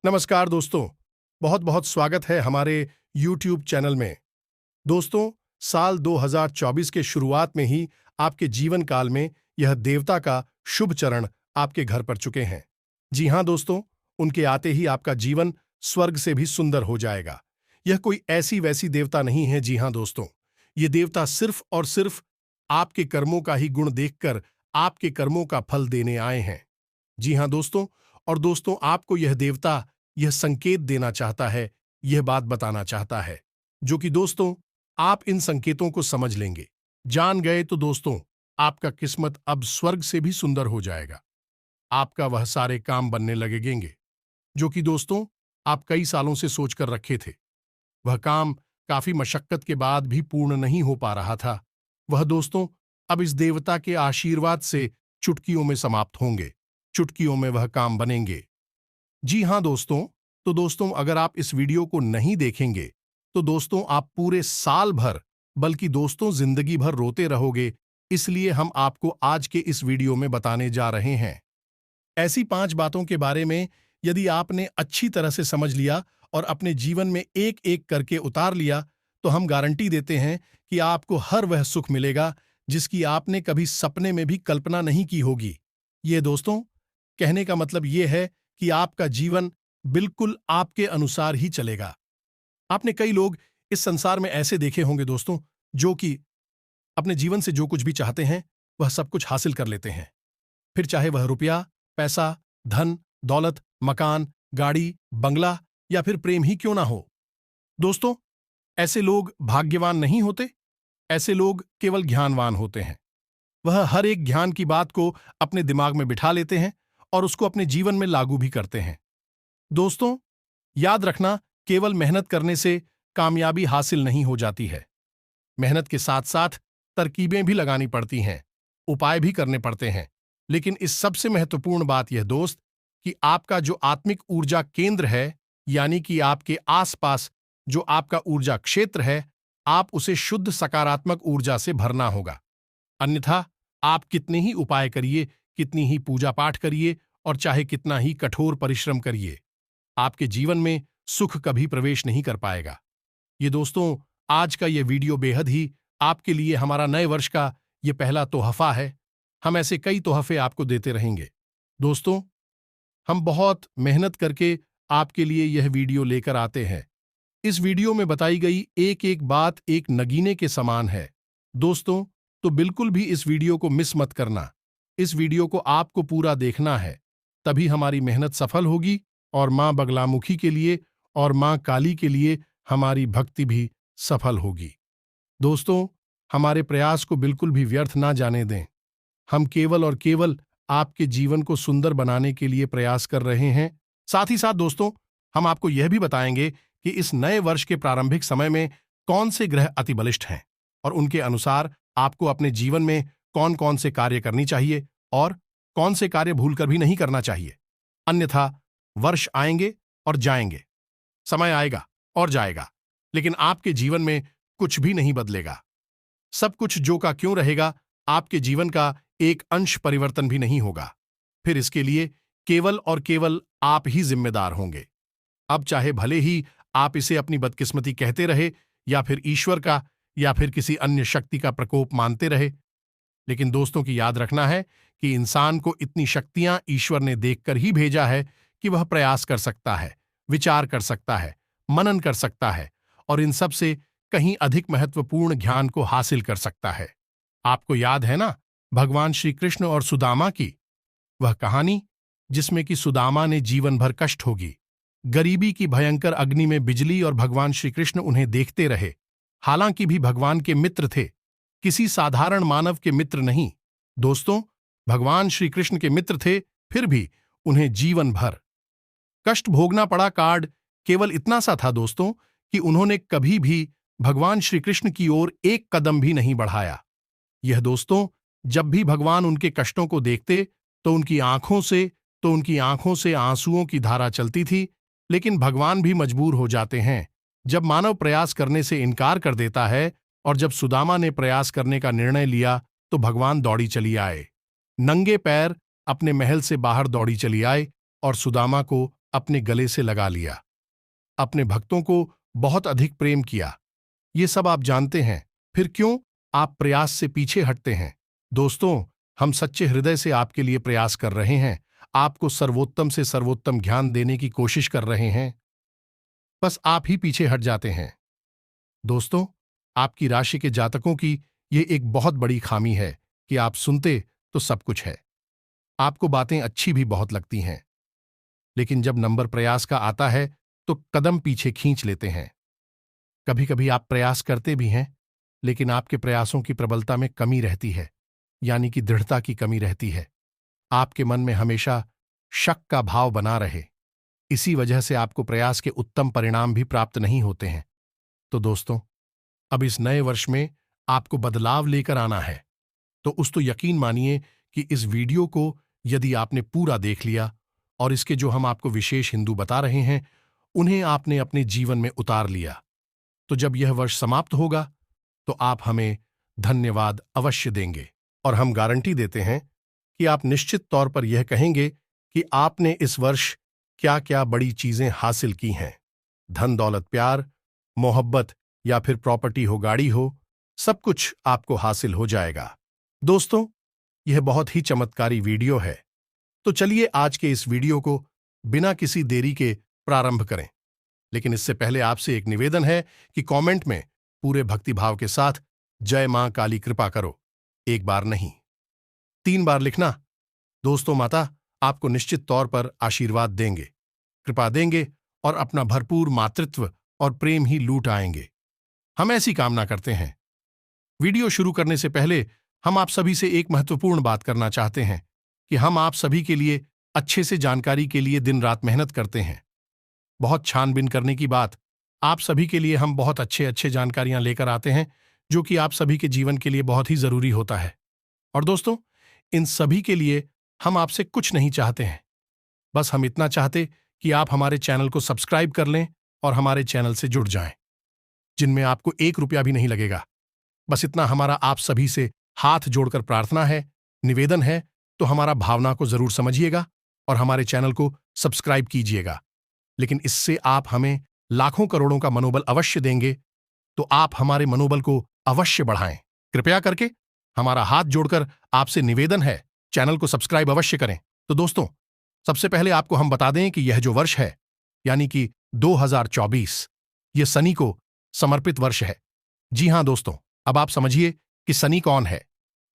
नमस्कार दोस्तों, बहुत बहुत स्वागत है हमारे YouTube चैनल में। दोस्तों, साल 2024 के शुरुआत में ही आपके जीवन काल में यह देवता का शुभ चरण आपके घर पर चुके हैं। जी हाँ दोस्तों, उनके आते ही आपका जीवन स्वर्ग से भी सुंदर हो जाएगा। यह कोई ऐसी वैसी देवता नहीं है। जी हाँ दोस्तों, ये देवता सिर्फ और सिर्फ आपके कर्मों का ही गुण देखकर आपके कर्मों का फल देने आए हैं। जी हाँ दोस्तों, और दोस्तों आपको यह देवता यह संकेत देना चाहता है, यह बात बताना चाहता है, जो कि दोस्तों आप इन संकेतों को समझ लेंगे, जान गए तो दोस्तों आपका किस्मत अब स्वर्ग से भी सुंदर हो जाएगा। आपका वह सारे काम बनने लगेंगे जो कि दोस्तों आप कई सालों से सोचकर रखे थे। वह काम काफी मशक्कत के बाद भी पूर्ण नहीं हो पा रहा था। वह दोस्तों अब इस देवता के आशीर्वाद से चुटकियों में समाप्त होंगे। चुटकियों में वह काम बनेंगे। जी हाँ दोस्तों, तो दोस्तों अगर आप इस वीडियो को नहीं देखेंगे तो दोस्तों आप पूरे साल भर बल्कि दोस्तों जिंदगी भर रोते रहोगे। इसलिए हम आपको आज के इस वीडियो में बताने जा रहे हैं ऐसी 5 बातों के बारे में। यदि आपने अच्छी तरह से समझ लिया और अपने जीवन में एक एक करके उतार लिया तो हम गारंटी देते हैं कि आपको हर वह सुख मिलेगा जिसकी आपने कभी सपने में भी कल्पना नहीं की होगी। ये दोस्तों कहने का मतलब ये है कि आपका जीवन बिल्कुल आपके अनुसार ही चलेगा। आपने कई लोग इस संसार में ऐसे देखे होंगे दोस्तों, जो कि अपने जीवन से जो कुछ भी चाहते हैं वह सब कुछ हासिल कर लेते हैं। फिर चाहे वह रुपया, पैसा, धन, दौलत, मकान, गाड़ी, बंगला या फिर प्रेम ही क्यों ना हो। दोस्तों ऐसे लोग भाग्यवान नहीं होते, ऐसे लोग केवल ज्ञानवान होते हैं। वह हर एक ज्ञान की बात को अपने दिमाग में बिठा लेते हैं और उसको अपने जीवन में लागू भी करते हैं। दोस्तों याद रखना, केवल मेहनत करने से कामयाबी हासिल नहीं हो जाती है। मेहनत के साथ साथ तरकीबें भी लगानी पड़ती हैं, उपाय भी करने पड़ते हैं। लेकिन इस सबसे महत्वपूर्ण बात यह दोस्त कि आपका जो आत्मिक ऊर्जा केंद्र है, यानी कि आपके आसपास जो आपका ऊर्जा क्षेत्र है, आप उसे शुद्ध सकारात्मक ऊर्जा से भरना होगा। अन्यथा आप कितने ही उपाय करिए, कितनी ही पूजा पाठ करिए और चाहे कितना ही कठोर परिश्रम करिए, आपके जीवन में सुख कभी प्रवेश नहीं कर पाएगा। ये दोस्तों आज का ये वीडियो बेहद ही आपके लिए हमारा नए वर्ष का ये पहला तोहफा है। हम ऐसे कई तोहफे आपको देते रहेंगे। दोस्तों हम बहुत मेहनत करके आपके लिए यह वीडियो लेकर आते हैं। इस वीडियो में बताई गई एक एक बात एक नगीने के समान है दोस्तों, तो बिल्कुल भी इस वीडियो को मिस मत करना। इस वीडियो को आपको पूरा देखना है, तभी हमारी मेहनत सफल होगी और मां बगलामुखी के लिए और मां काली के लिए हमारी भक्ति भी सफल होगी। दोस्तों हमारे प्रयास को बिल्कुल भी व्यर्थ ना जाने दें। हम केवल और केवल आपके जीवन को सुंदर बनाने के लिए प्रयास कर रहे हैं। साथ ही साथ दोस्तों हम आपको यह भी बताएंगे कि इस नए वर्ष के प्रारंभिक समय में कौन से ग्रह अति बलिष्ठ हैं और उनके अनुसार आपको अपने जीवन में कौन कौन से कार्य करनी चाहिए और कौन से कार्य भूलकर भी नहीं करना चाहिए। अन्यथा वर्ष आएंगे और जाएंगे, समय आएगा और जाएगा, लेकिन आपके जीवन में कुछ भी नहीं बदलेगा। सब कुछ जो का क्यों रहेगा, आपके जीवन का एक अंश परिवर्तन भी नहीं होगा। फिर इसके लिए केवल और केवल आप ही जिम्मेदार होंगे। अब चाहे भले ही आप इसे अपनी बदकिस्मती कहते रहे या फिर ईश्वर का या फिर किसी अन्य शक्ति का प्रकोप मानते रहे, लेकिन दोस्तों की याद रखना है कि इंसान को इतनी शक्तियां ईश्वर ने देखकर ही भेजा है कि वह प्रयास कर सकता है, विचार कर सकता है, मनन कर सकता है और इन सब से कहीं अधिक महत्वपूर्ण ज्ञान को हासिल कर सकता है। आपको याद है ना भगवान श्री कृष्ण और सुदामा की वह कहानी, जिसमें कि सुदामा ने जीवन भर कष्ट होगी, गरीबी की भयंकर अग्नि में बिजली और भगवान श्री कृष्ण उन्हें देखते रहे। हालांकि भी भगवान के मित्र थे, किसी साधारण मानव के मित्र नहीं। दोस्तों भगवान श्री कृष्ण के मित्र थे, फिर भी उन्हें जीवन भर कष्ट भोगना पड़ा। कार्ड केवल इतना सा था दोस्तों कि उन्होंने कभी भी भगवान श्री कृष्ण की ओर एक कदम भी नहीं बढ़ाया। यह दोस्तों जब भी भगवान उनके कष्टों को देखते तो उनकी आंखों से आंसुओं की धारा चलती थी। लेकिन भगवान भी मजबूर हो जाते हैं जब मानव प्रयास करने से इनकार कर देता है, और जब सुदामा ने प्रयास करने का निर्णय लिया तो भगवान दौड़ी चली आए, नंगे पैर अपने महल से बाहर दौड़ी चली आए और सुदामा को अपने गले से लगा लिया, अपने भक्तों को बहुत अधिक प्रेम किया। ये सब आप जानते हैं, फिर क्यों आप प्रयास से पीछे हटते हैं? दोस्तों, हम सच्चे हृदय से आपके लिए प्रयास कर रहे हैं, आपको सर्वोत्तम से सर्वोत्तम ज्ञान देने की कोशिश कर रहे हैं, बस आप ही पीछे हट जाते हैं। दोस्तों, आपकी राशि के जातकों की ये एक बहुत बड़ी खामी है कि आप सुनते तो सब कुछ है, आपको बातें अच्छी भी बहुत लगती हैं, लेकिन जब नंबर प्रयास का आता है तो कदम पीछे खींच लेते हैं। कभी कभी आप प्रयास करते भी हैं, लेकिन आपके प्रयासों की प्रबलता में कमी रहती है, यानी कि दृढ़ता की कमी रहती है। आपके मन में हमेशा शक का भाव बना रहे, इसी वजह से आपको प्रयास के उत्तम परिणाम भी प्राप्त नहीं होते हैं। तो दोस्तों, अब इस नए वर्ष में आपको बदलाव लेकर आना है, तो यकीन मानिए कि इस वीडियो को यदि आपने पूरा देख लिया और इसके जो हम आपको विशेष हिंदू बता रहे हैं उन्हें आपने अपने जीवन में उतार लिया, तो जब यह वर्ष समाप्त होगा तो आप हमें धन्यवाद अवश्य देंगे, और हम गारंटी देते हैं कि आप निश्चित तौर पर यह कहेंगे कि आपने इस वर्ष क्या क्या बड़ी चीजें हासिल की हैं। धन दौलत, प्यार मोहब्बत या फिर प्रॉपर्टी हो, गाड़ी हो, सब कुछ आपको हासिल हो जाएगा। दोस्तों, यह बहुत ही चमत्कारी वीडियो है, तो चलिए आज के इस वीडियो को बिना किसी देरी के प्रारंभ करें। लेकिन इससे पहले आपसे एक निवेदन है कि कमेंट में पूरे भक्तिभाव के साथ जय मां काली कृपा करो, एक बार नहीं 3 बार लिखना। दोस्तों, माता आपको निश्चित तौर पर आशीर्वाद देंगे, कृपा देंगे और अपना भरपूर मातृत्व और प्रेम ही लूट आएंगे। हम ऐसी कामना करते हैं। वीडियो शुरू करने से पहले हम आप सभी से एक महत्वपूर्ण बात करना चाहते हैं कि हम आप सभी के लिए अच्छे से जानकारी के लिए दिन रात मेहनत करते हैं। बहुत छानबीन करने की बात, आप सभी के लिए हम बहुत अच्छे जानकारियां लेकर आते हैं जो कि आप सभी के जीवन के लिए बहुत ही जरूरी होता है। और दोस्तों, इन सभी के लिए हम आपसे कुछ नहीं चाहते हैं, बस हम इतना चाहते कि आप हमारे चैनल को सब्सक्राइब कर लें और हमारे चैनल से जुड़ जाएं, जिनमें आपको 1 रुपया भी नहीं लगेगा। बस इतना हमारा आप सभी से हाथ जोड़कर प्रार्थना है, निवेदन है, तो हमारा भावना को जरूर समझिएगा और हमारे चैनल को सब्सक्राइब कीजिएगा। लेकिन इससे आप हमें लाखों करोड़ों का मनोबल अवश्य देंगे, तो आप हमारे मनोबल को अवश्य बढ़ाएं। कृपया करके हमारा हाथ जोड़कर आपसे निवेदन है, चैनल को सब्सक्राइब अवश्य करें। तो दोस्तों, सबसे पहले आपको हम बता दें कि यह जो वर्ष है, यानी कि 2024, ये शनि को समर्पित वर्ष है। जी हां दोस्तों, अब आप समझिए कि शनि कौन है।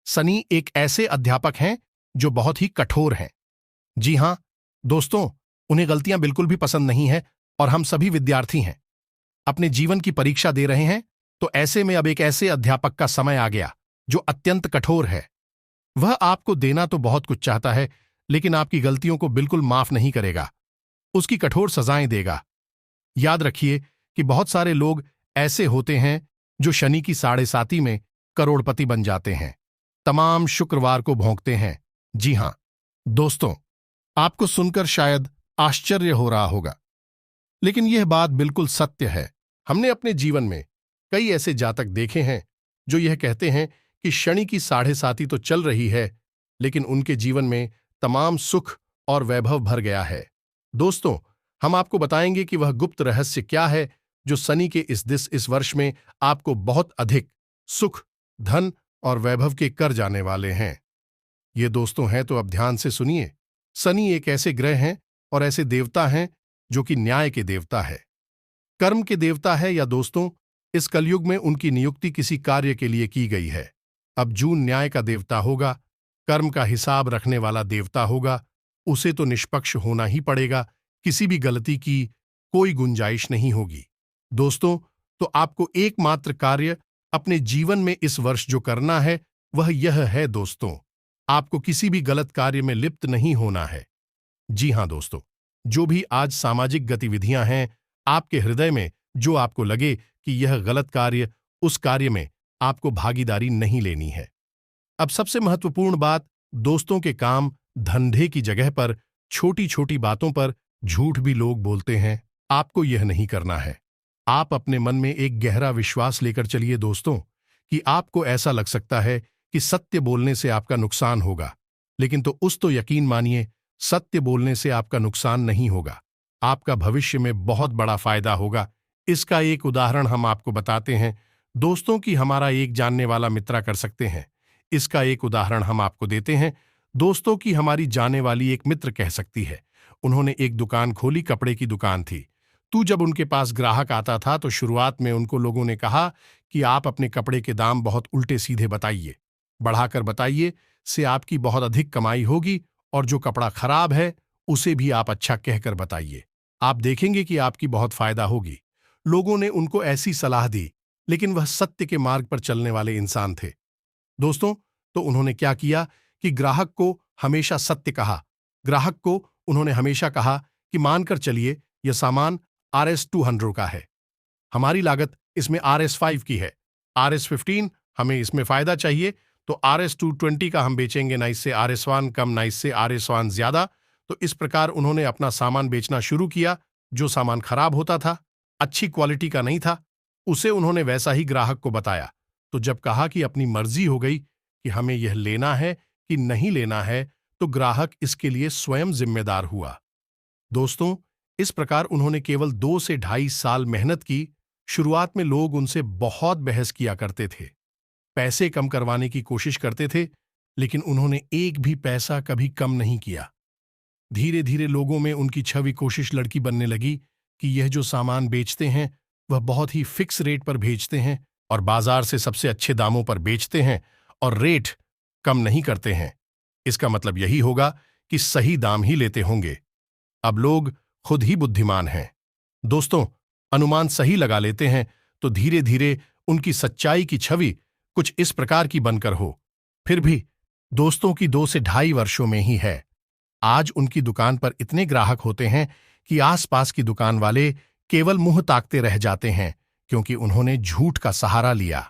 शनि एक ऐसे अध्यापक हैं जो बहुत ही कठोर हैं। जी हां दोस्तों, उन्हें गलतियां बिल्कुल भी पसंद नहीं है और हम सभी विद्यार्थी हैं, अपने जीवन की परीक्षा दे रहे हैं, तो ऐसे में अब एक ऐसे अध्यापक का समय आ गया जो अत्यंत कठोर है। वह आपको देना तो बहुत कुछ चाहता है, लेकिन आपकी गलतियों को बिल्कुल माफ नहीं करेगा, उसकी कठोर सजाएं देगा। याद रखिए कि बहुत सारे लोग ऐसे होते हैं जो शनि की 7.5 में करोड़पति बन जाते हैं, तमाम शुक्रवार को भोंकते हैं। जी हां दोस्तों, आपको सुनकर शायद आश्चर्य हो रहा होगा, लेकिन यह बात बिल्कुल सत्य है। हमने अपने जीवन में कई ऐसे जातक देखे हैं जो यह कहते हैं कि शनि की 7.5 तो चल रही है, लेकिन उनके जीवन में तमाम सुख और वैभव भर गया है। दोस्तों, हम आपको बताएंगे कि वह गुप्त रहस्य क्या है जो शनि के इस वर्ष में आपको बहुत अधिक सुख, धन और वैभव के कर जाने वाले हैं। ये दोस्तों हैं तो अब ध्यान से सुनिए। शनि एक ऐसे ग्रह हैं और ऐसे देवता हैं जो कि न्याय के देवता है, कर्म के देवता है, या दोस्तों इस कलयुग में उनकी नियुक्ति किसी कार्य के लिए की गई है। अब जून न्याय का देवता होगा, कर्म का हिसाब रखने वाला देवता होगा, उसे तो निष्पक्ष होना ही पड़ेगा, किसी भी गलती की कोई गुंजाइश नहीं होगी। दोस्तों, तो आपको एकमात्र कार्य अपने जीवन में इस वर्ष जो करना है वह यह है दोस्तों, आपको किसी भी गलत कार्य में लिप्त नहीं होना है। जी हां दोस्तों, जो भी आज सामाजिक गतिविधियां हैं, आपके हृदय में जो आपको लगे कि यह गलत कार्य, उस कार्य में आपको भागीदारी नहीं लेनी है। अब सबसे महत्वपूर्ण बात, दोस्तों के काम धंधे की जगह पर छोटी छोटी बातों पर झूठ भी लोग बोलते हैं, आपको यह नहीं करना है। आप अपने मन में एक गहरा विश्वास लेकर चलिए दोस्तों कि आपको ऐसा लग सकता है कि सत्य बोलने से आपका नुकसान होगा, लेकिन तो यकीन मानिए, सत्य बोलने से आपका नुकसान नहीं होगा। आपका भविष्य में बहुत बड़ा फायदा होगा। इसका एक उदाहरण हम आपको बताते हैं। दोस्तों की हमारा एक जानने वाला मित्र कर सकते हैं। इसका एक उदाहरण हम आपको देते हैं। दोस्तों की हमारी जाने वाली एक मित्र कह सकती है। उन्होंने एक दुकान खोली, कपड़े की दुकान थी। जब उनके पास ग्राहक आता था तो शुरुआत में उनको लोगों ने कहा कि आप अपने कपड़े के दाम बहुत उल्टे सीधे बताइए, बढ़ाकर बताइए, से आपकी बहुत अधिक कमाई होगी, और जो कपड़ा खराब है उसे भी आप अच्छा कहकर बताइए, आप देखेंगे कि आपकी बहुत फायदा होगी। लोगों ने उनको ऐसी सलाह दी, लेकिन वह सत्य के मार्ग पर चलने वाले इंसान थे। दोस्तों, तो उन्होंने क्या किया कि ग्राहक को हमेशा सत्य कहा। ग्राहक को उन्होंने हमेशा कहा कि मानकर चलिए यह सामान RS 200 का है, हमारी लागत इसमें RS 5 की है, RS 15 हमें इसमें फायदा चाहिए, तो RS 220 का हम बेचेंगे, ना इससे RS 1 कम, ना इससे RS 1 ज्यादा। तो इस प्रकार उन्होंने अपना सामान बेचना शुरू किया। जो सामान खराब होता था, अच्छी क्वालिटी का नहीं था, उसे उन्होंने वैसा ही ग्राहक को बताया। तो जब कहा कि अपनी मर्जी हो गई कि हमें यह लेना है कि नहीं लेना है, तो ग्राहक इसके लिए स्वयं जिम्मेदार हुआ। दोस्तों, इस प्रकार उन्होंने केवल 2 से 2.5 साल मेहनत की। शुरुआत में लोग उनसे बहुत बहस किया करते थे, पैसे कम करवाने की कोशिश करते थे, लेकिन उन्होंने एक भी पैसा कभी कम नहीं किया। धीरे धीरे लोगों में उनकी छवि कोशिश लड़की बनने लगी कि यह जो सामान बेचते हैं वह बहुत ही फिक्स रेट पर भेजते हैं और बाजार से सबसे अच्छे दामों पर बेचते हैं और रेट कम नहीं करते हैं। इसका मतलब यही होगा कि सही दाम ही लेते होंगे। अब लोग खुद ही बुद्धिमान हैं। दोस्तों, अनुमान सही लगा लेते हैं, तो धीरे धीरे उनकी सच्चाई की छवि कुछ इस प्रकार की बनकर हो। फिर भी दोस्तों की 2 से 2.5 वर्षों में ही है। आज उनकी दुकान पर इतने ग्राहक होते हैं कि आसपास की दुकान वाले केवल मुंह ताकते रह जाते हैं, क्योंकि उन्होंने झूठ का सहारा लिया।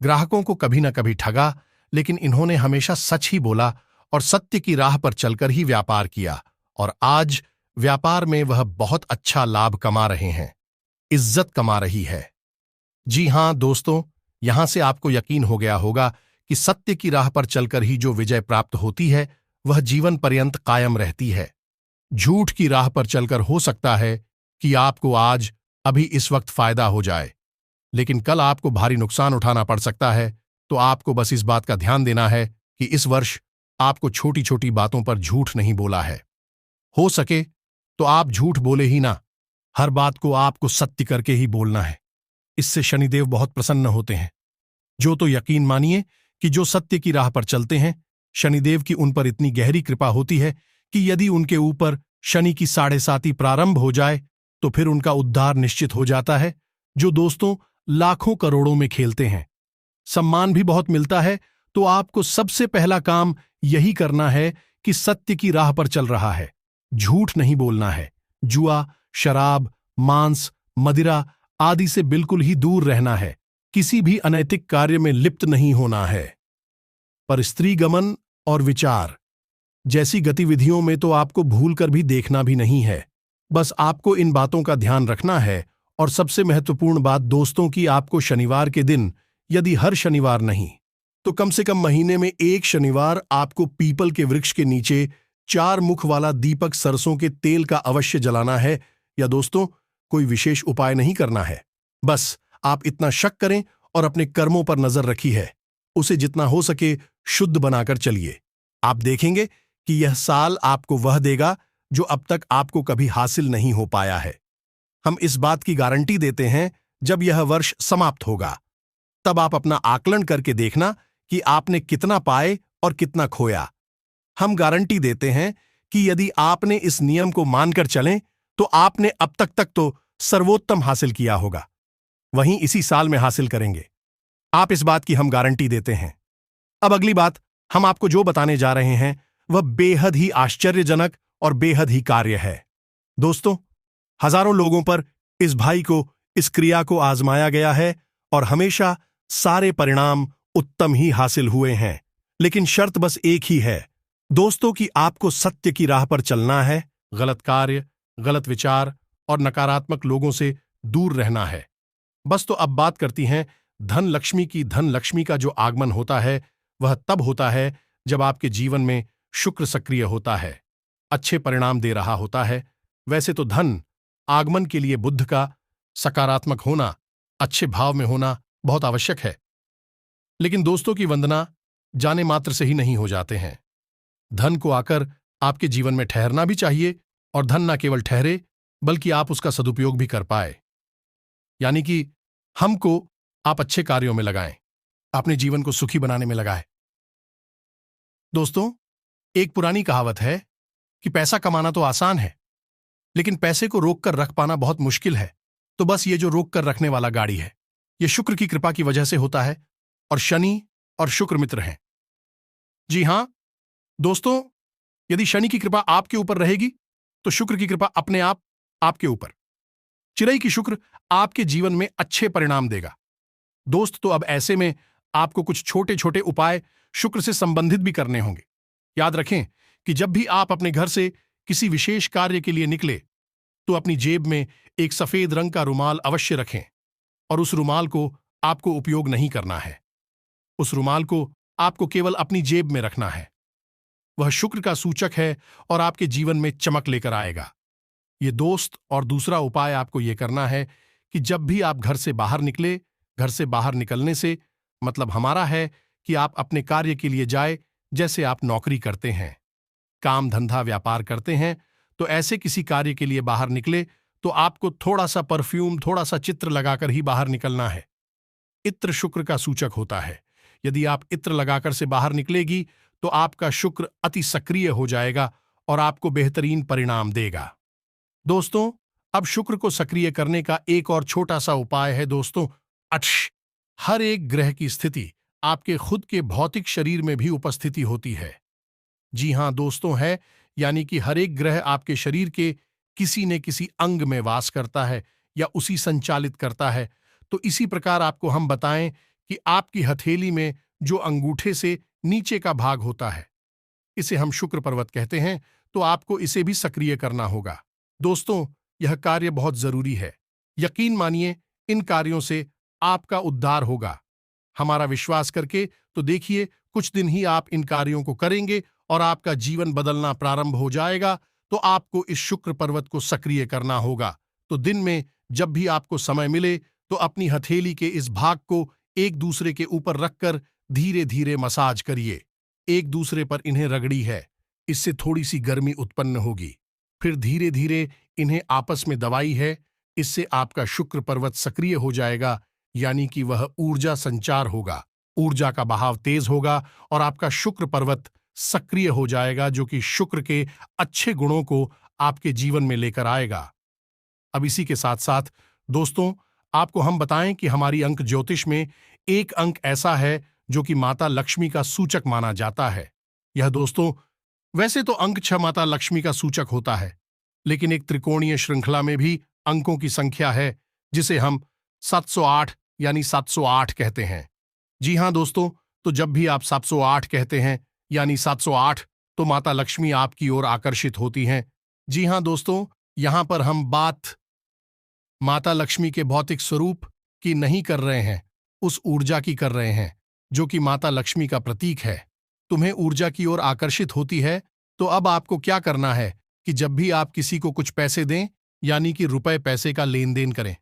ग्राहकों को कभी न कभी ठगा, लेकिन इन्होंने हमेशा सच ही बोला और सत्य की राह पर चलकर ही व्यापार किया, और आज व्यापार में वह बहुत अच्छा लाभ कमा रहे हैं, इज्जत कमा रही है। जी हां दोस्तों, यहां से आपको यकीन हो गया होगा कि सत्य की राह पर चलकर ही जो विजय प्राप्त होती है वह जीवन पर्यंत कायम रहती है। झूठ की राह पर चलकर हो सकता है कि आपको आज अभी इस वक्त फायदा हो जाए, लेकिन कल आपको भारी नुकसान उठाना पड़ सकता है। तो आपको बस इस बात का ध्यान देना है कि इस वर्ष आपको छोटी छोटी बातों पर झूठ नहीं बोला है। हो सके तो आप झूठ बोले ही ना, हर बात को आपको सत्य करके ही बोलना है। इससे शनिदेव बहुत प्रसन्न होते हैं। जो तो यकीन मानिए कि जो सत्य की राह पर चलते हैं, शनिदेव की उन पर इतनी गहरी कृपा होती है कि यदि उनके ऊपर शनि की 7.5 प्रारंभ हो जाए तो फिर उनका उद्धार निश्चित हो जाता है। जो दोस्तों लाखों करोड़ों में खेलते हैं, सम्मान भी बहुत मिलता है, तो आपको सबसे पहला काम यही करना है कि सत्य की राह पर चल रहा है, झूठ नहीं बोलना है। जुआ, शराब, मांस, मदिरा आदि से बिल्कुल ही दूर रहना है। किसी भी अनैतिक कार्य में लिप्त नहीं होना है। पर स्त्री गमन और विचार जैसी गतिविधियों में तो आपको भूलकर भी देखना भी नहीं है। बस आपको इन बातों का ध्यान रखना है। और सबसे महत्वपूर्ण बात दोस्तों की, आपको शनिवार के दिन, यदि हर शनिवार नहीं तो कम से कम महीने में एक शनिवार आपको पीपल के वृक्ष के नीचे 4 मुख वाला दीपक सरसों के तेल का अवश्य जलाना है। या दोस्तों, कोई विशेष उपाय नहीं करना है, बस आप इतना शक करें और अपने कर्मों पर नजर रखी है, उसे जितना हो सके शुद्ध बनाकर चलिए। आप देखेंगे कि यह साल आपको वह देगा जो अब तक आपको कभी हासिल नहीं हो पाया है। हम इस बात की गारंटी देते हैं, जब यह वर्ष समाप्त होगा तब आप अपना आकलन करके देखना कि आपने कितना पाए और कितना खोया। हम गारंटी देते हैं कि यदि आपने इस नियम को मानकर चलें तो आपने अब तक तो सर्वोत्तम हासिल किया होगा, वहीं इसी साल में हासिल करेंगे। आप इस बात की हम गारंटी देते हैं। अब अगली बात हम आपको जो बताने जा रहे हैं वह बेहद ही आश्चर्यजनक और बेहद ही कार्य है। दोस्तों, हजारों लोगों पर इस भाई को, इस क्रिया को आजमाया गया है और हमेशा सारे परिणाम उत्तम ही हासिल हुए हैं। लेकिन शर्त बस एक ही है दोस्तों कि आपको सत्य की राह पर चलना है, गलत कार्य, गलत विचार और नकारात्मक लोगों से दूर रहना है। बस तो अब बात करती हैं धन लक्ष्मी की। धन लक्ष्मी का जो आगमन होता है वह तब होता है जब आपके जीवन में शुक्र सक्रिय होता है, अच्छे परिणाम दे रहा होता है, वैसे तो धन आगमन के लिए बुद्ध का सकारात्मक होना, अच्छे भाव में होना बहुत आवश्यक है। लेकिन दोस्तों की वंदना जाने मात्र से ही नहीं हो जाते हैं। धन को आकर आपके जीवन में ठहरना भी चाहिए, और धन न केवल ठहरे बल्कि आप उसका सदुपयोग भी कर पाए, यानी कि हमको आप अच्छे कार्यों में लगाएं, अपने जीवन को सुखी बनाने में लगाएं। दोस्तों, एक पुरानी कहावत है कि पैसा कमाना तो आसान है, लेकिन पैसे को रोक कर रख पाना बहुत मुश्किल है। तो बस ये जो रोक कर रखने वाला गाड़ी है, ये शुक्र की कृपा की वजह से होता है, और शनि और शुक्र मित्र हैं। जी हां दोस्तों, यदि शनि की कृपा आपके ऊपर रहेगी तो शुक्र की कृपा अपने आप आपके ऊपर। चिरई की शुक्र आपके जीवन में अच्छे परिणाम देगा। दोस्त, तो अब ऐसे में आपको कुछ छोटे छोटे उपाय शुक्र से संबंधित भी करने होंगे। याद रखें कि जब भी आप अपने घर से किसी विशेष कार्य के लिए निकले तो अपनी जेब में एक सफेद रंग का रुमाल अवश्य रखें, और उस रुमाल को आपको उपयोग नहीं करना है। उस रुमाल को आपको केवल अपनी जेब में रखना है। वह शुक्र का सूचक है और आपके जीवन में चमक लेकर आएगा। ये दोस्त, और दूसरा उपाय आपको यह करना है कि जब भी आप घर से बाहर निकले, घर से बाहर निकलने से मतलब हमारा है कि आप अपने कार्य के लिए जाए। जैसे आप नौकरी करते हैं, काम धंधा व्यापार करते हैं, तो ऐसे किसी कार्य के लिए बाहर निकले तो आपको थोड़ा सा परफ्यूम, थोड़ा सा चित्र लगाकर ही बाहर निकलना है। इत्र शुक्र का सूचक होता है। यदि आप इत्र लगाकर से बाहर निकलेगी तो आपका शुक्र अति सक्रिय हो जाएगा और आपको बेहतरीन परिणाम देगा। दोस्तों, अब शुक्र को सक्रिय करने का एक और छोटा सा उपाय है दोस्तों, अक्ष। हर एक ग्रह की स्थिति आपके खुद के भौतिक शरीर में भी उपस्थिति होती है। जी हां दोस्तों, है, यानी कि हर एक ग्रह आपके शरीर के किसी न किसी अंग में वास करता है या उसी संचालित करता है। तो इसी प्रकार आपको हम बताएं कि आपकी हथेली में जो अंगूठे से नीचे का भाग होता है, इसे हम शुक्र पर्वत कहते हैं, तो आपको इसे भी सक्रिय करना होगा। दोस्तों, यह कार्य बहुत जरूरी है। यकीन मानिए, इन कार्यों से आपका उद्धार होगा। हमारा विश्वास करके तो देखिए, कुछ दिन ही आप इन कार्यों को करेंगे और आपका जीवन बदलना प्रारंभ हो जाएगा। तो आपको इस शुक्र पर्वत को सक्रिय करना होगा। तो दिन में जब भी आपको समय मिले तो अपनी हथेली के इस भाग को एक दूसरे के ऊपर रखकर धीरे धीरे मसाज करिए। एक दूसरे पर इन्हें रगड़ी है, इससे थोड़ी सी गर्मी उत्पन्न होगी। फिर धीरे धीरे इन्हें आपस में दबाई है, इससे आपका शुक्र पर्वत सक्रिय हो जाएगा, यानी कि वह ऊर्जा संचार होगा, ऊर्जा का बहाव तेज होगा और आपका शुक्र पर्वत सक्रिय हो जाएगा, जो कि शुक्र के अच्छे गुणों को आपके जीवन में लेकर आएगा। अब इसी के साथ साथ दोस्तों, आपको हम बताएं कि हमारी अंक ज्योतिष में एक अंक ऐसा है जो कि माता लक्ष्मी का सूचक माना जाता है। यह दोस्तों, वैसे तो अंक 6 माता लक्ष्मी का सूचक होता है, लेकिन एक त्रिकोणीय श्रृंखला में भी अंकों की संख्या है, जिसे हम 708 यानी 708 कहते हैं। जी हां दोस्तों, तो जब भी आप 708 कहते हैं यानी 708, तो माता लक्ष्मी आपकी ओर आकर्षित होती हैं। जी हां दोस्तों, यहां पर हम बात माता लक्ष्मी के भौतिक स्वरूप की नहीं कर रहे हैं, उस ऊर्जा की कर रहे हैं जो कि माता लक्ष्मी का प्रतीक है। तुम्हें ऊर्जा की ओर आकर्षित होती है, तो अब आपको क्या करना है कि जब भी आप किसी को कुछ पैसे दें, यानी कि रुपए पैसे का लेन देन करें।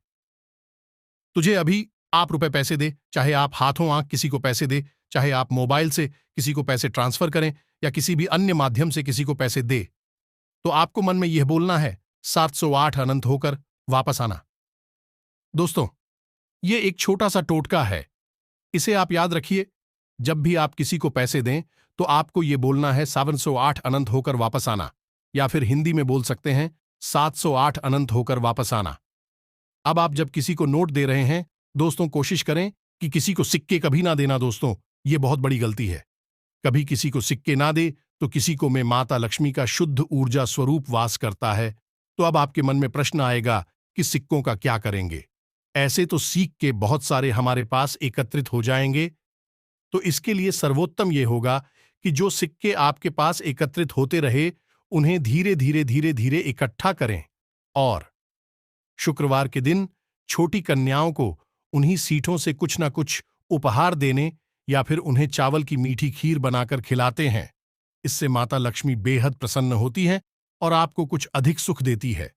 तुझे अभी आप रुपए पैसे दे, चाहे आप हाथों आंख किसी को पैसे दे, चाहे आप मोबाइल से किसी को पैसे ट्रांसफर करें या किसी भी अन्य माध्यम से किसी को पैसे दे, तो आपको मन में यह बोलना है 708 अनंत होकर वापस आना। दोस्तों, ये एक छोटा सा टोटका है, इसे आप याद रखिए। जब भी आप किसी को पैसे दें तो आपको ये बोलना है 708 अनंत होकर वापस आना, या फिर हिंदी में बोल सकते हैं 708 अनंत होकर वापस आना। अब आप जब किसी को नोट दे रहे हैं दोस्तों, कोशिश करें कि किसी को सिक्के कभी ना देना दोस्तों, ये बहुत बड़ी गलती है। कभी किसी को सिक्के ना दे तो किसी को में माता लक्ष्मी का शुद्ध ऊर्जा स्वरूप वास करता है। तो अब आपके मन में प्रश्न आएगा कि सिक्कों का क्या करेंगे। ऐसे तो सीख के बहुत सारे हमारे पास एकत्रित हो जाएंगे, तो इसके लिए सर्वोत्तम यह होगा कि जो सिक्के आपके पास एकत्रित होते रहे, उन्हें धीरे धीरे धीरे धीरे इकट्ठा करें और शुक्रवार के दिन छोटी कन्याओं को उन्हीं सीठों से कुछ ना कुछ उपहार देने या फिर उन्हें चावल की मीठी खीर बनाकर खिलाते हैं। इससे माता लक्ष्मी बेहद प्रसन्न होती हैं और आपको कुछ अधिक सुख देती है।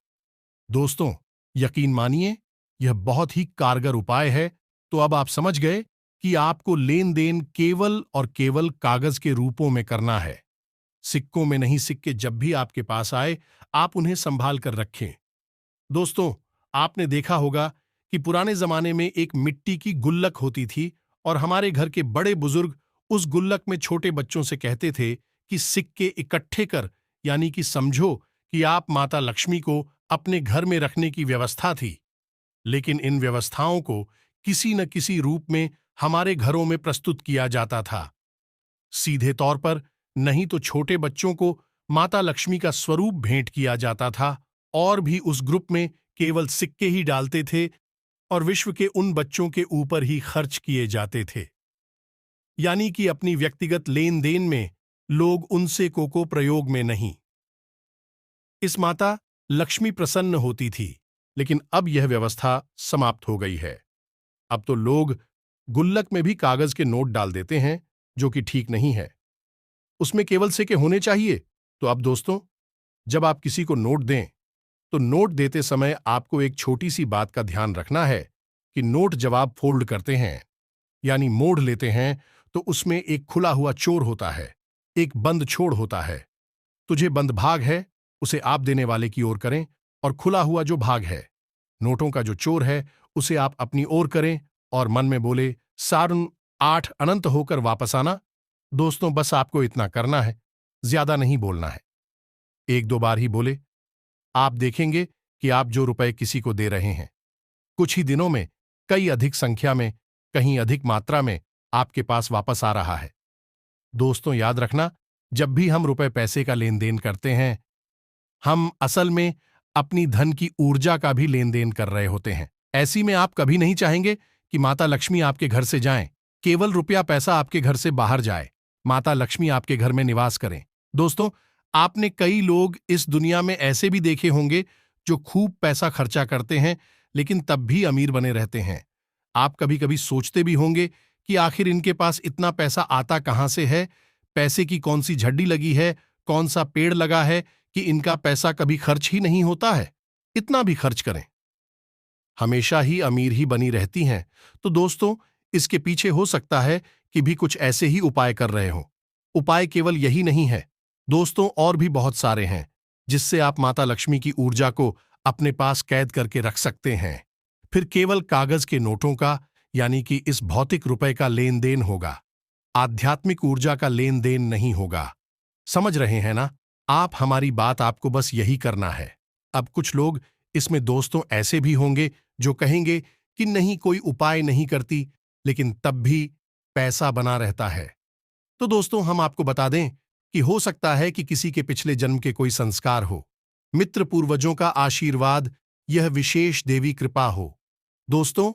दोस्तों, यकीन मानिए, यह बहुत ही कारगर उपाय है। तो अब आप समझ गए कि आपको लेन देन केवल और केवल कागज के रूपों में करना है। सिक्कों में नहीं, सिक्के जब भी आपके पास आए, आप उन्हें संभाल कर रखें। दोस्तों, आपने देखा होगा कि पुराने जमाने में एक मिट्टी की गुल्लक होती थी और हमारे घर के बड़े बुजुर्ग उस गुल्लक में छोटे बच्चों से कहते थे कि सिक्के इकट्ठे कर, यानी कि समझो कि आप माता लक्ष्मी को अपने घर में रखने की व्यवस्था थी। लेकिन इन व्यवस्थाओं को किसी न किसी रूप में हमारे घरों में प्रस्तुत किया जाता था। सीधे तौर पर नहीं तो छोटे बच्चों को माता लक्ष्मी का स्वरूप भेंट किया जाता था, और भी उस ग्रुप में केवल सिक्के ही डालते थे और विश्व के उन बच्चों के ऊपर ही खर्च किए जाते थे। यानी कि अपनी व्यक्तिगत लेन देन में लोग उनसे को प्रयोग में नहीं। इस माता लक्ष्मी प्रसन्न होती थी, लेकिन अब यह व्यवस्था समाप्त हो गई है। अब तो लोग गुल्लक में भी कागज के नोट डाल देते हैं, जो कि ठीक नहीं है। उसमें केवल सिक्के होने चाहिए। तो अब दोस्तों, जब आप किसी को नोट दें, तो नोट देते समय आपको एक छोटी सी बात का ध्यान रखना है कि नोट जब आप फोल्ड करते हैं, यानी मोड़ लेते हैं, तो उसमें एक खुला हुआ चोर होता है, एक बंद छोड़ होता है। तो जो बंद भाग है, उसे आप देने वाले की ओर करें, और खुला हुआ जो भाग है, नोटों का जो चोर है, उसे आप अपनी ओर करें और मन में बोले, सारुन 8 अनंत होकर वापस आना। दोस्तों, बस आपको इतना करना है, ज्यादा नहीं बोलना है। 1-2 बार ही बोले। आप देखेंगे कि आप जो रुपए किसी को दे रहे हैं, कुछ ही दिनों में कई अधिक संख्या में, कहीं अधिक मात्रा में आपके पास वापस आ रहा है। दोस्तों, याद रखना, जब भी हम रुपए पैसे का लेन देन करते हैं, हम असल में अपनी धन की ऊर्जा का भी लेन देन कर रहे होते हैं। ऐसी में आप कभी नहीं चाहेंगे कि माता लक्ष्मी आपके घर से जाएं, केवल रुपया पैसा आपके घर से बाहर जाए, माता लक्ष्मी आपके घर में निवास करें। दोस्तों, आपने कई लोग इस दुनिया में ऐसे भी देखे होंगे जो खूब पैसा खर्चा करते हैं, लेकिन तब भी अमीर बने रहते हैं। आप कभी कभी सोचते भी होंगे कि आखिर इनके पास इतना पैसा आता कहां से है, पैसे की कौन सी झड्डी लगी है, कौन सा पेड़ लगा है कि इनका पैसा कभी खर्च ही नहीं होता है। इतना भी खर्च करें, हमेशा ही अमीर ही बनी रहती हैं। तो दोस्तों, इसके पीछे हो सकता है कि भी कुछ ऐसे ही उपाय कर रहे हो। उपाय केवल यही नहीं है दोस्तों, और भी बहुत सारे हैं जिससे आप माता लक्ष्मी की ऊर्जा को अपने पास कैद करके रख सकते हैं। फिर केवल कागज के नोटों का, यानी कि इस भौतिक रुपए का लेन देन होगा, आध्यात्मिक ऊर्जा का लेन देन नहीं होगा। समझ रहे हैं ना आप हमारी बात? आपको बस यही करना है। अब कुछ लोग इसमें दोस्तों ऐसे भी होंगे जो कहेंगे कि नहीं, कोई उपाय नहीं करती, लेकिन तब भी पैसा बना रहता है। तो दोस्तों, हम आपको बता दें कि हो सकता है कि किसी के पिछले जन्म के कोई संस्कार हो, मित्र पूर्वजों का आशीर्वाद, यह विशेष देवी कृपा हो। दोस्तों,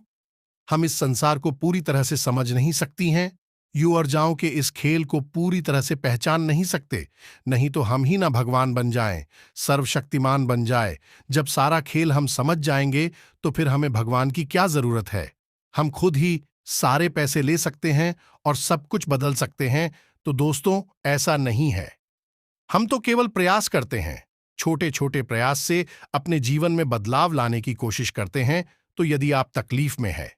हम इस संसार को पूरी तरह से समझ नहीं सकती हैं, यू और जाओं के इस खेल को पूरी तरह से पहचान नहीं सकते। नहीं तो हम ही ना भगवान बन जाएं, सर्वशक्तिमान बन जाए। जब सारा खेल हम समझ जाएंगे, तो फिर हमें भगवान की क्या जरूरत है? हम खुद ही सारे पैसे ले सकते हैं और सब कुछ बदल सकते हैं। तो दोस्तों, ऐसा नहीं है। हम तो केवल प्रयास करते हैं, छोटे छोटे प्रयास से अपने जीवन में बदलाव लाने की कोशिश करते हैं। तो यदि आप तकलीफ में है,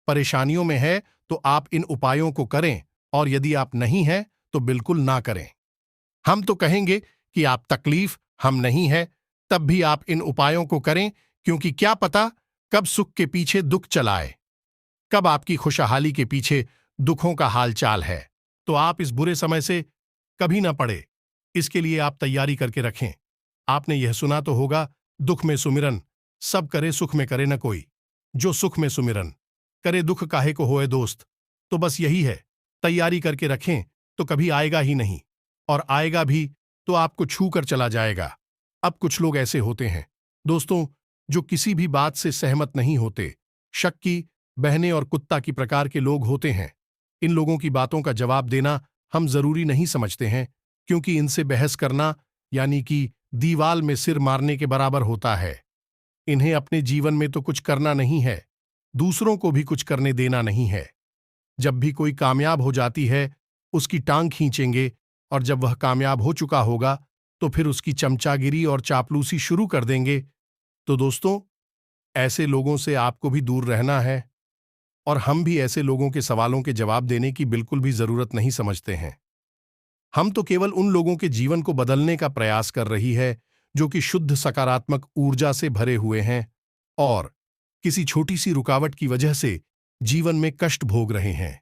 परेशानियों में है, तो आप इन उपायों को करें, और यदि आप नहीं हैं, तो बिल्कुल ना करें। हम तो कहेंगे कि आप तकलीफ, हम नहीं है, तब भी आप इन उपायों को करें, क्योंकि क्या पता कब सुख के पीछे दुख चलाए, कब आपकी खुशहाली के पीछे दुखों का हालचाल है। तो आप इस बुरे समय से कभी ना पड़े, इसके लिए आप तैयारी करके रखें। आपने यह सुना तो होगा, दुख में सुमिरन सब करे, सुख में करे न कोई। जो सुख में सुमिरन करे, दुख काहे को होए दोस्त। तो बस यही है, तैयारी करके रखें तो कभी आएगा ही नहीं, और आएगा भी तो आपको छू कर चला जाएगा। अब कुछ लोग ऐसे होते हैं दोस्तों, जो किसी भी बात से सहमत नहीं होते। शक्की, बहने और कुत्ता की प्रकार के लोग होते हैं। इन लोगों की बातों का जवाब देना हम जरूरी नहीं समझते हैं, क्योंकि इनसे बहस करना यानी कि दीवाल में सिर मारने के बराबर होता है। इन्हें अपने जीवन में तो कुछ करना नहीं है, दूसरों को भी कुछ करने देना नहीं है। जब भी कोई कामयाब हो जाती है, उसकी टांग खींचेंगे, और जब वह कामयाब हो चुका होगा, तो फिर उसकी चमचागिरी और चापलूसी शुरू कर देंगे। तो दोस्तों, ऐसे लोगों से आपको भी दूर रहना है, और हम भी ऐसे लोगों के सवालों के जवाब देने की बिल्कुल भी जरूरत नहीं समझते हैं। हम तो केवल उन लोगों के जीवन को बदलने का प्रयास कर रही है जो कि शुद्ध सकारात्मक ऊर्जा से भरे हुए हैं और किसी छोटी सी रुकावट की वजह से जीवन में कष्ट भोग रहे हैं।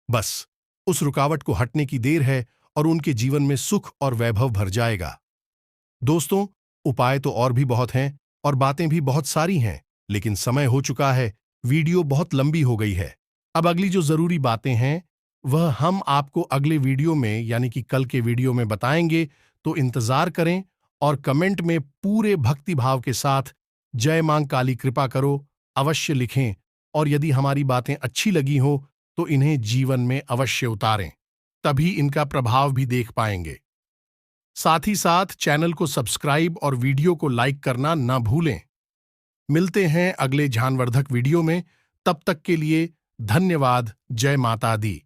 बस उस रुकावट को हटने की देर है और उनके जीवन में सुख और वैभव भर जाएगा। दोस्तों, उपाय तो और भी बहुत हैं और बातें भी बहुत सारी हैं, लेकिन समय हो चुका है, वीडियो बहुत लंबी हो गई है। अब अगली जो जरूरी बातें हैं वह हम आपको अगले वीडियो में यानी कि कल के वीडियो में बताएंगे, तो इंतजार करें और कमेंट में पूरे भक्ति भाव के साथ जय मां काली कृपा करो अवश्य लिखें, और यदि हमारी बातें अच्छी लगी हो तो इन्हें जीवन में अवश्य उतारें, तभी इनका प्रभाव भी देख पाएंगे। साथ ही साथ चैनल को सब्सक्राइब और वीडियो को लाइक करना ना भूलें। मिलते हैं अगले ज्ञानवर्धक वीडियो में, तब तक के लिए धन्यवाद। जय माता दी।